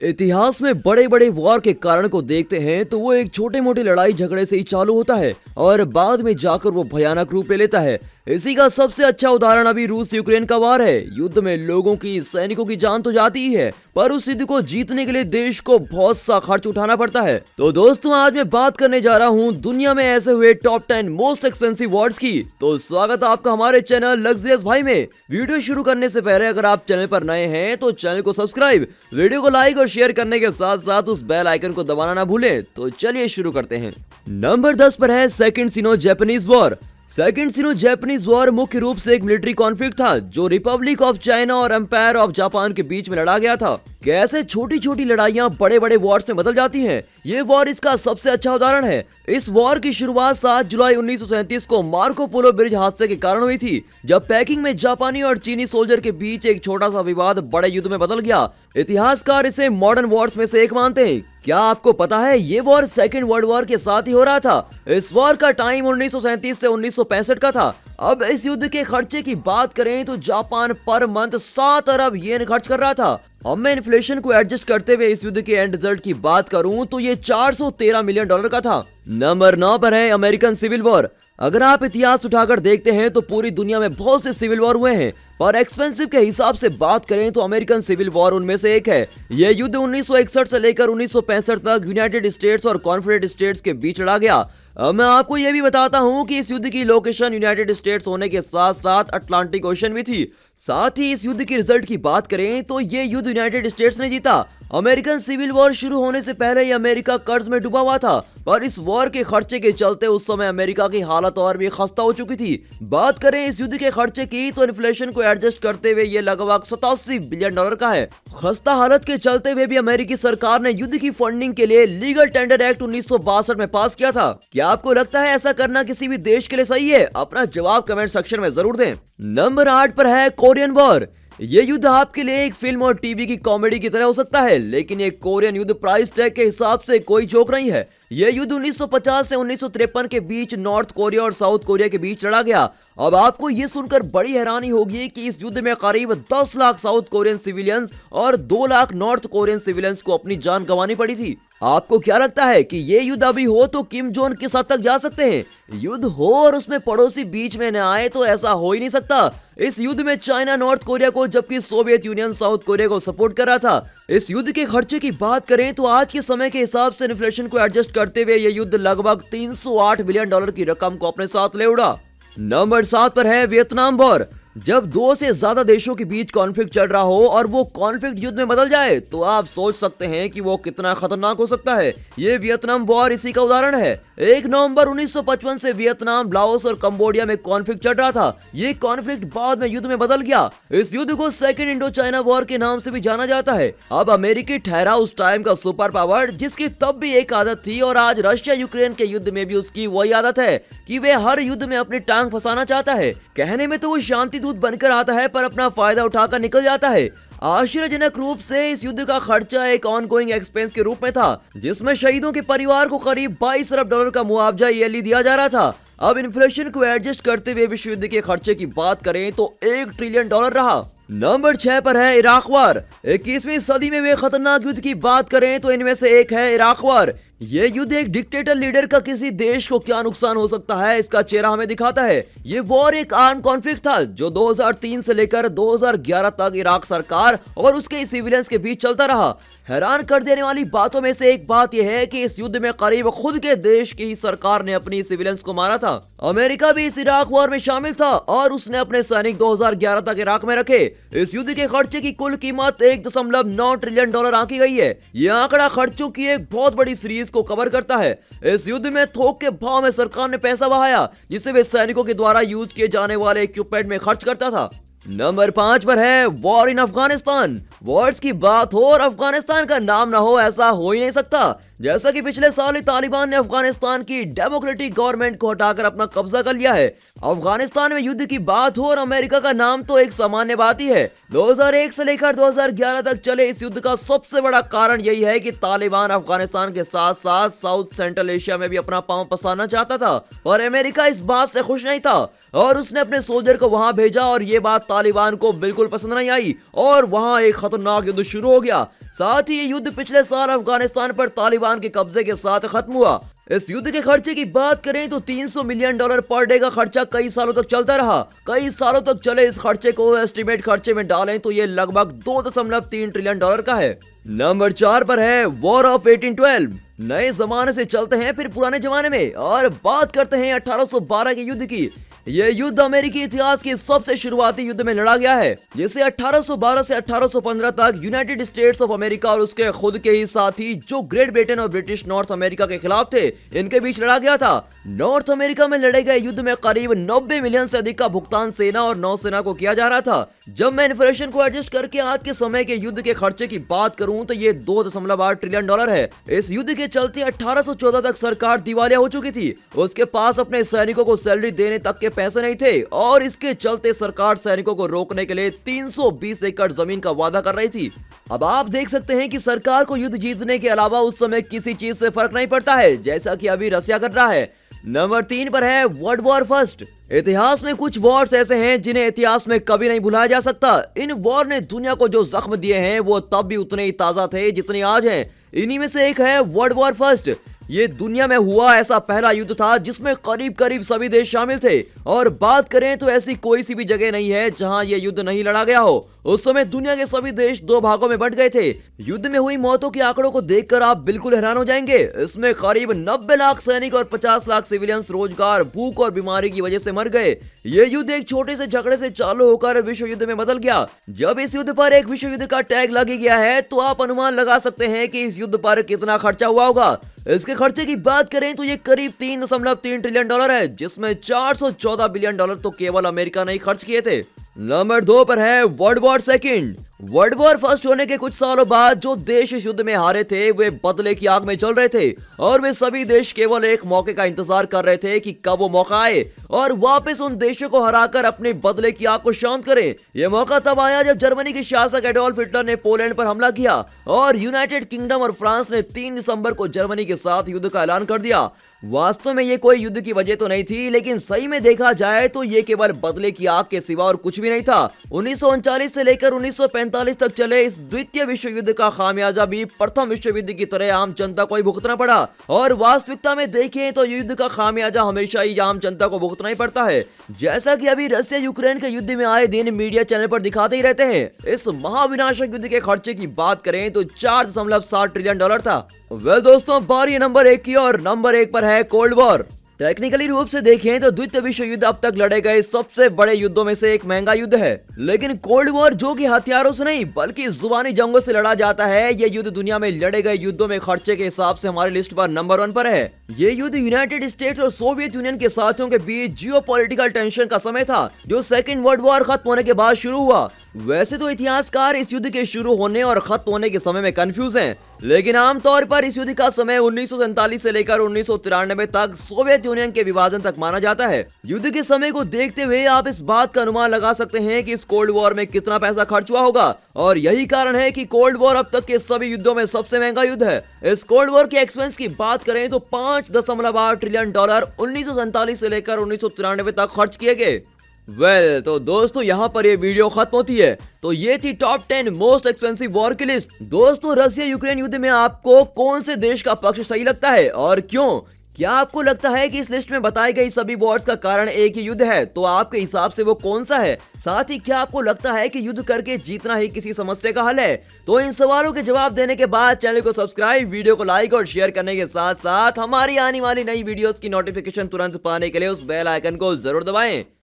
इतिहास में बड़े बड़े वॉर के कारण को देखते हैं तो वो एक छोटे मोटे लड़ाई झगड़े से ही चालू होता है और बाद में जाकर वो भयानक रूप ले लेता है। इसी का सबसे अच्छा उदाहरण अभी रूस यूक्रेन का वार है। युद्ध में लोगों की, सैनिकों की जान तो जाती ही है, पर उस युद्ध को जीतने के लिए देश को बहुत सा खर्च उठाना पड़ता है। तो दोस्तों, आज मैं बात करने जा रहा हूँ दुनिया में ऐसे हुए टॉप 10 मोस्ट एक्सपेंसिव वॉर्स की। तो स्वागत है आपका हमारे चैनल लग्जरियस भाई में। वीडियो शुरू करने से पहले अगर आप चैनल पर नए हैं तो चैनल को सब्सक्राइब, वीडियो को लाइक और शेयर करने के साथ साथ उस बेल आइकन को दबाना ना भूलें। तो चलिए शुरू करते हैं। नंबर 10 पर है सेकंड सिनो जापानीज वॉर। सेकंड सिनो जापानीज वॉर मुख्य रूप से एक मिलिट्री कॉन्फ्लिक्ट था जो रिपब्लिक ऑफ चाइना और एम्पायर ऑफ जापान के बीच में लड़ा गया था। कैसे छोटी छोटी लड़ाइयां बड़े बड़े वॉर्स में बदल जाती हैं, ये वॉर इसका सबसे अच्छा उदाहरण है। इस वॉर की शुरुआत 7 जुलाई 1937 को मार्को पोलो ब्रिज हादसे के कारण हुई थी, जब पैकिंग में जापानी और चीनी सोल्जर के बीच एक छोटा सा विवाद बड़े युद्ध में बदल गया। इतिहासकार इसे मॉडर्न वॉर्स में से एक मानते हैं। क्या आपको पता है ये वॉर सेकेंड वर्ल्ड वॉर के साथ ही हो रहा था? इस वॉर का टाइम 1937 से 1965 का था। अब इस युद्ध के खर्चे की बात करें तो जापान पर मंथ 7 अरब येन खर्च कर रहा था। अब मैं इन्फ्लेशन को एडजस्ट करते हुए इस युद्ध के एंड रिजल्ट की बात करूं तो ये 413 मिलियन डॉलर का था। नंबर 9 पर है अमेरिकन सिविल वॉर। अगर आप इतिहास उठाकर देखते हैं तो पूरी दुनिया में बहुत से सिविल वॉर हुए हैं, पर एक्सपेंसिव के हिसाब से बात करें तो अमेरिकन सिविल वॉर उनमें से एक है। यह युद्ध 1961 से लेकर 1965 तक यूनाइटेड स्टेट्स और कॉन्फेडरेट स्टेट्स के बीच लड़ा गया। अब मैं आपको यह भी बताता हूं कि इस युद्ध की लोकेशन यूनाइटेड स्टेट्स होने के साथ साथ अटलांटिक ओशन में थी। साथ ही इस युद्ध की रिजल्ट की बात करें तो ये युद्ध यूनाइटेड स्टेट्स ने जीता। अमेरिकन सिविल वॉर शुरू होने से पहले ही अमेरिका कर्ज में डूबा हुआ था, पर इस वॉर के खर्चे के चलते उस समय अमेरिका की हालत और भी खस्ता हो चुकी थी। बात करें इस युद्ध के खर्चे की तो इन्फ्लेशन को एडजस्ट करते हुए ये लगभग 87 बिलियन डॉलर का है। खस्ता हालत के चलते हुए भी अमेरिकी सरकार ने युद्ध की फंडिंग के लिए लीगल टेंडर एक्ट 1962 में पास किया था। क्या आपको लगता है ऐसा करना किसी भी देश के लिए सही है? अपना जवाब कमेंट सेक्शन में जरूर दें। नंबर 8 पर है कोरियन वॉर। ये युद्ध आपके लिए एक फिल्म और टीवी की कॉमेडी की तरह हो सकता है, लेकिन ये कोरियन युद्ध प्राइस टैग के हिसाब से कोई जोक नहीं है। यह युद्ध 1950 से 1953 के बीच नॉर्थ कोरिया और साउथ कोरिया के बीच लड़ा गया। अब आपको ये सुनकर बड़ी हैरानी होगी कि इस युद्ध में करीब 10 लाख साउथ कोरियन सिविलियंस और 2 लाख नॉर्थ कोरियन सिविलियंस को अपनी जान गंवानी पड़ी थी। आपको क्या लगता है कि ये युद्ध अभी हो तो किम जोन किस हद तक जा सकते हैं? युद्ध हो और उसमें पड़ोसी बीच में न आए तो ऐसा हो ही नहीं सकता। इस युद्ध में चाइना नॉर्थ कोरिया को जबकि सोवियत यूनियन साउथ कोरिया को सपोर्ट कर रहा था। इस युद्ध के खर्चे की बात करें तो आज के समय के हिसाब से इन्फ्लेशन को एडजस्ट करते हुए यह युद्ध लगभग 308 बिलियन डॉलर की रकम को अपने साथ ले उड़ा। नंबर 7 पर है वियतनाम वॉर। जब 2 से ज्यादा देशों के बीच कॉन्फ्लिक्ट चल रहा हो और वो कॉन्फ्लिक्ट युद्ध में बदल जाए तो आप सोच सकते हैं कि वो कितना खतरनाक हो सकता है। ये वियतनाम वॉर इसी का उदाहरण है। 1 नवंबर 1955 से वियतनाम, लाओस और कंबोडिया में कॉन्फ्लिक्ट चल रहा था। ये कॉन्फ्लिक्ट बाद में युद्ध में बदल गया। इस युद्ध को सेकेंड इंडो चाइना वॉर के नाम से भी जाना जाता है। अब अमेरिकी ठहरा उस टाइम का सुपर पावर, जिसकी तब भी एक आदत थी और आज रशिया यूक्रेन के युद्ध में भी उसकी वही आदत है कि वे हर युद्ध में अपनी टांग फंसाना चाहता है। कहने में तो वो शांति दूत बनकर आता है, पर अपना फायदा उठाकर निकल जाता है। आश्चर्यजनक रूप से इस युद्ध का खर्चा एक ऑनगोइंग एक्सपेंस के रूप में था, जिसमें शहीदों के परिवार को करीब 22 अरब डॉलर का मुआवजा ईयरली दिया जा रहा था। अब इन्फ्लेशन को एडजस्ट करते हुए विश्व युद्ध के खर्चे की बात करें तो 1 ट्रिलियन डॉलर रहा। नंबर 6 पर है इराक वार। 21वीं सदी में वे खतरनाक युद्ध की बात करें तो इनमें से एक है इराक वार। ये युद्ध एक डिक्टेटर लीडर का किसी देश को क्या नुकसान हो सकता है, इसका चेहरा हमें दिखाता है। ये वॉर एक आर्म कॉन्फ्लिक्ट था जो 2003 से लेकर 2011 तक इराक सरकार और उसके सिविलियंस के बीच चलता रहा। हैरान कर देने वाली बातों में से एक बात यह है कि इस युद्ध में करीब खुद के देश की ही सरकार ने अपनी सिविलियंस को मारा था। अमेरिका भी इस इराक वॉर में शामिल था और उसने अपने सैनिक 2011 तक इराक में रखे। इस युद्ध के खर्चे की कुल कीमत 1.9 ट्रिलियन डॉलर आंकी गई है। यह आंकड़ा खर्चों की एक बहुत बड़ी सीरीज को कवर करता है। इस युद्ध में थोक के भाव में सरकार ने पैसा बहाया, जिसे वे सैनिकों के द्वारा यूज किए जाने वाले इक्विपमेंट में खर्च करता था। नंबर 5 पर है वॉर इन अफगानिस्तान। वॉर्स की बात हो और अफगानिस्तान का नाम ना हो, ऐसा हो ही नहीं सकता। जैसा कि पिछले साल ही तालिबान ने अफगानिस्तान की डेमोक्रेटिक गवर्नमेंट को हटाकर अपना कब्जा कर लिया है। अफगानिस्तान में युद्ध की बात हो और अमेरिका का नाम तो एक सामान्य बात ही है। 2001 से लेकर 2011 तक चले इस युद्ध का सबसे बड़ा कारण यही है कि तालिबान अफगानिस्तान के साथ साथ साउथ सेंट्रल एशिया में भी अपना पांव पसारना चाहता था और अमेरिका इस बात से खुश नहीं था और उसने अपने सोल्जर को वहां भेजा और ये बात तालिबान को बिल्कुल पसंद नहीं आई और वहां एक खतरनाक युद्ध शुरू हो गया। साथ ही ये युद्ध पिछले साल अफगानिस्तान पर तालिबान के कब्जे के साथ खत्म हुआ। इस युद्ध के खर्चे की बात करें तो $300 मिलियन पर डे का खर्चा कई सालों तक चलता रहा। कई सालों तक चले इस खर्चे को एस्टिमेट खर्चे में डालें तो ये लगभग $2.3 ट्रिलियन का है। नंबर 4 पर है वॉर ऑफ 1812। नए जमाने से चलते हैं फिर पुराने जमाने में और बात करते हैं 1812 के युद्ध की। यह युद्ध अमेरिकी इतिहास के सबसे शुरुआती युद्ध में लड़ा गया है, जिसे 1812 से 1815 तक यूनाइटेड स्टेट्स ऑफ अमेरिका और उसके खुद के ही साथी जो ग्रेट ब्रिटेन और ब्रिटिश नॉर्थ अमेरिका के खिलाफ थे, इनके बीच लड़ा गया था। नॉर्थ अमेरिका में लड़े गए युद्ध में करीब 90 मिलियन से अधिक का भुगतान सेना और नौसेना को किया जा रहा था। जब मैं इन्फ्लेशन को एडजस्ट करके आज के समय के युद्ध के खर्चे की बात करूं तो ये $2.8 ट्रिलियन है। इस युद्ध के चलते 1814 तक सरकार दिवालिया हो चुकी थी। उसके पास अपने सैनिकों को सैलरी देने तक के पैसे नहीं थे और इसके चलते सरकार सैनिकों को रोकने के लिए 320 एकड़ जमीन का वादा कर रही थी। अब आप देख सकते हैं कि सरकार को युद्ध जीतने के अलावा उस समय किसी चीज से फर्क नहीं पड़ता है, जैसा कि अभी रसिया कर रहा है। नंबर 3 पर है वर्ल्ड वॉर फर्स्ट। इतिहास में कुछ वॉर्स ऐसे हैं जिन्हें इतिहास में कभी नहीं भुलाया जा सकता। इन वॉर ने दुनिया को जो जख्म दिए हैं वो तब भी उतने ही ताजा थे जितने आज हैं। इन्हीं में से एक है वर्ल्ड वॉर फर्स्ट। ये दुनिया में हुआ ऐसा पहला युद्ध था जिसमें करीब करीब सभी देश शामिल थे और बात करें तो ऐसी कोई सी भी जगह नहीं है जहां ये युद्ध नहीं लड़ा गया हो। उस समय दुनिया के सभी देश 2 भागों में बंट गए थे। युद्ध में हुई मौतों के आंकड़ों को देखकर आप बिल्कुल हैरान हो जाएंगे। इसमें करीब 90 लाख सैनिक और 50 लाख सिविलियंस रोजगार, भूख और बीमारी की वजह से मर गए। ये युद्ध एक छोटे से झगड़े से चालू होकर विश्व युद्ध में बदल गया। जब इस युद्ध पर एक विश्व युद्ध का टैग लग गया है तो आप अनुमान लगा सकते हैं कि इस युद्ध पर कितना खर्चा हुआ होगा। इसके खर्चे की बात करें तो ये करीब $3.3 ट्रिलियन है, जिसमें $414 बिलियन तो केवल अमेरिका ने ही खर्च किए थे। नंबर 2 पर है world war second. World war first होने के कुछ सालों बाद जो देश इस युद्ध में हारे थे वे बदले की आग में जल रहे थे और वे सभी देश केवल एक मौके का इंतजार कर रहे थे कि कब वो मौका आए और वापस उन देशों को हराकर अपने बदले की आग को शांत करें। यह मौका तब आया जब जर्मनी के शासक एडोल्फ हिटलर ने पोलैंड पर हमला किया और यूनाइटेड किंगडम और फ्रांस ने 3 दिसंबर को जर्मनी के साथ युद्ध का ऐलान कर दिया। वास्तव में ये कोई युद्ध की वजह तो नहीं थी, लेकिन सही में देखा जाए तो ये केवल बदले की आग के सिवा और कुछ भी नहीं था। 1939 से लेकर 1945 तक चले इस द्वितीय विश्व युद्ध का खामियाजा भी प्रथम विश्व युद्ध की तरह आम जनता को ही भुगतना पड़ा और वास्तविकता में देखें तो युद्ध का खामियाजा हमेशा ही आम जनता को भुगतना ही पड़ता है, जैसा कि अभी रसिया यूक्रेन के युद्ध में आए दिन मीडिया चैनल पर दिखाते ही रहते हैं। इस महाविनाशक युद्ध के खर्चे की बात करें तो $4.7 ट्रिलियन था। वेल दोस्तों, बारी नंबर 1 की और नंबर 1 पर है कोल्ड वॉर। टेक्निकली रूप से देखें तो द्वितीय विश्व युद्ध अब तक लड़े गए सबसे बड़े युद्धों में से एक महंगा युद्ध है, लेकिन कोल्ड वॉर जो कि हथियारों से नहीं बल्कि जुबानी जंगों से लड़ा जाता है, यह युद्ध दुनिया में लड़े गए युद्धों में खर्चे के हिसाब से हमारी लिस्ट पर नंबर 1 पर है। ये युद्ध यूनाइटेड स्टेट्स और सोवियत यूनियन के साथियों के बीच जियोपॉलिटिकल टेंशन का समय था, जो सेकेंड वर्ल्ड वॉर खत्म होने के बाद शुरू हुआ। वैसे तो इतिहासकार इस युद्ध के शुरू होने और खत्म होने के समय में कंफ्यूज हैं, लेकिन आमतौर पर इस युद्ध का समय 1947 से लेकर 1993 तक सोवियत यूनियन के विभाजन तक माना जाता है। युद्ध के समय को देखते हुए आप इस बात का अनुमान लगा सकते हैं कि इस कोल्ड वॉर में कितना पैसा खर्च हुआ होगा और यही कारण है कि कोल्ड वॉर अब तक के सभी युद्धों में सबसे महंगा युद्ध है। इस कोल्ड वॉर के एक्सपेंस की बात करें तो $5.8 ट्रिलियन 1947 से लेकर 1993 तक खर्च किए गए। वेल तो दोस्तों, यहाँ पर ये वीडियो खत्म होती है। तो ये थी टॉप 10 मोस्ट एक्सपेंसिव वॉर की लिस्ट। दोस्तों, रसिया यूक्रेन युद्ध में आपको कौन से देश का पक्ष सही लगता है और क्यों? क्या आपको लगता है कि इस लिस्ट में बताई गई सभी वॉर्स का कारण एक ही युद्ध है? तो आपके हिसाब से वो कौन सा है? साथ ही क्या आपको लगता है कि युद्ध करके जीतना ही किसी समस्या का हल है? तो इन सवालों के जवाब देने के बाद चैनल को सब्सक्राइब, वीडियो को लाइक और शेयर करने के साथ साथ हमारी आने वाली नई वीडियोस की नोटिफिकेशन तुरंत पाने के लिए उस बेल आइकन को जरूर दबाएं।